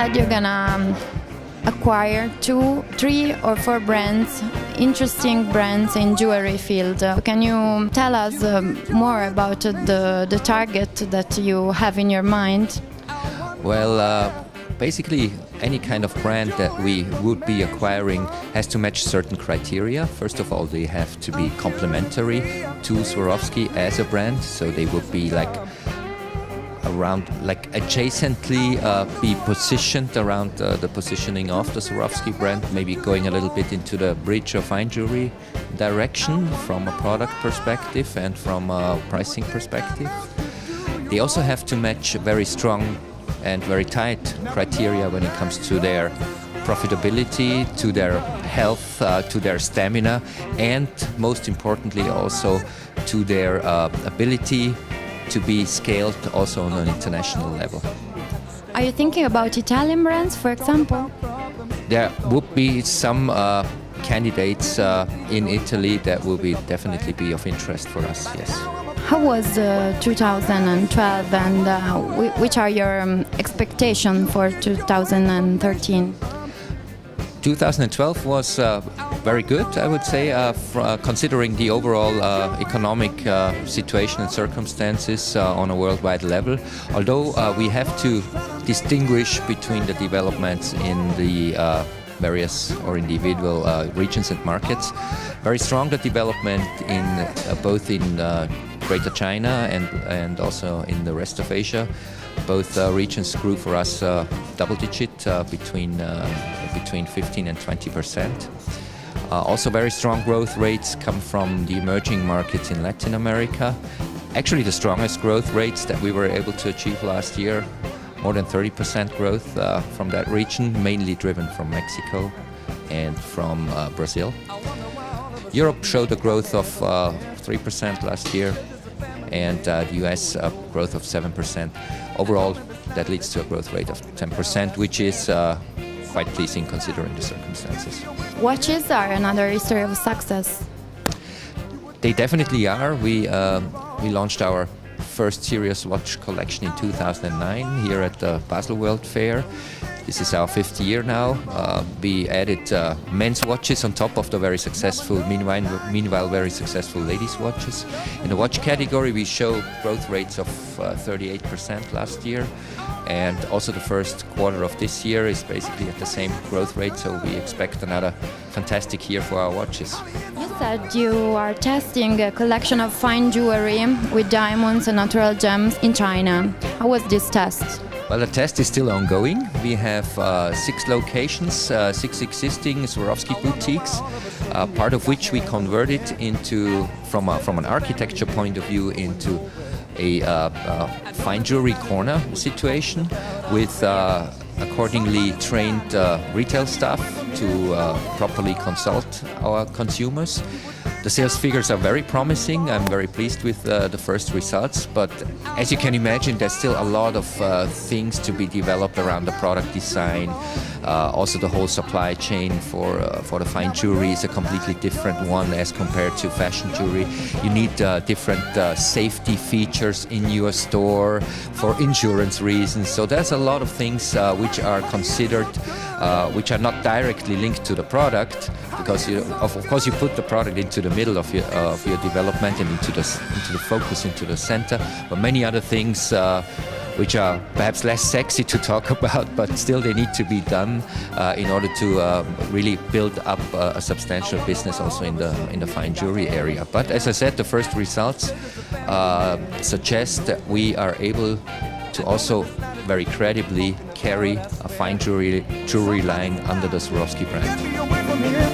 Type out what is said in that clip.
said you're gonna acquire 2, 3, or 4 brands, interesting brands in jewelry field. Can you tell us more about the target that you have in your mind? Well, basically any kind of brand that we would be acquiring has to match certain criteria. First of all, they have to be complementary to Swarovski as a brand, so they would be adjacently be positioned around the positioning of the Swarovski brand, maybe going a little bit into the bridge or fine jewelry direction from a product perspective and from a pricing perspective. They also have to match very strong and very tight criteria when it comes to their profitability, to their health, to their stamina, and most importantly also to their ability to be scaled also on an international level. Are you thinking about Italian brands, for example? There would be some candidates in Italy that will definitely be of interest for us, yes. How was 2012 and which are your expectations for 2013? 2012 was very good, I would say, considering the overall economic situation and circumstances on a worldwide level. Although we have to distinguish between the developments in the various or individual regions and markets. Very strong the development in both in Greater China and also in the rest of Asia. Both regions grew for us double-digit between 15 and 20%. Also very strong growth rates come from the emerging markets in Latin America. Actually the strongest growth rates that we were able to achieve last year, more than 30% growth from that region, mainly driven from Mexico and from Brazil. Europe showed a growth of 3% last year, and the US growth of 7%. Overall, that leads to a growth rate of 10%, which is quite pleasing considering the circumstances. Watches are another history of success. They definitely are. We launched our first serious watch collection in 2009 here at the Basel World Fair. This is our 5th year now. We added men's watches on top of the very successful, meanwhile very successful ladies' watches. In the watch category, we show growth rates of 38% last year, and also the first quarter of this year is basically at the same growth rate. So we expect another fantastic year for our watches. You said you are testing a collection of fine jewelry with diamonds and natural gems in China. How was this test? Well, the test is still ongoing. We have 6 locations, 6 existing Swarovski boutiques, part of which we converted into, from an architecture point of view, into a fine jewelry corner situation with accordingly trained retail staff to properly consult our consumers. The sales figures are very promising. I'm very pleased with the first results, but as you can imagine, there's still a lot of things to be developed around the product design. Also, the whole supply chain for the fine jewelry is a completely different one as compared to fashion jewelry. You need different safety features in your store for insurance reasons. So there's a lot of things which are considered, which are not directly linked to the product, because of course you put the product into the middle of your development and into the focus, into the center, but many other things which are perhaps less sexy to talk about, but still they need to be done in order to really build up a substantial business also in the fine jewelry area. But as I said, the first results suggest that we are able to also very credibly carry a fine jewelry line under the Swarovski brand.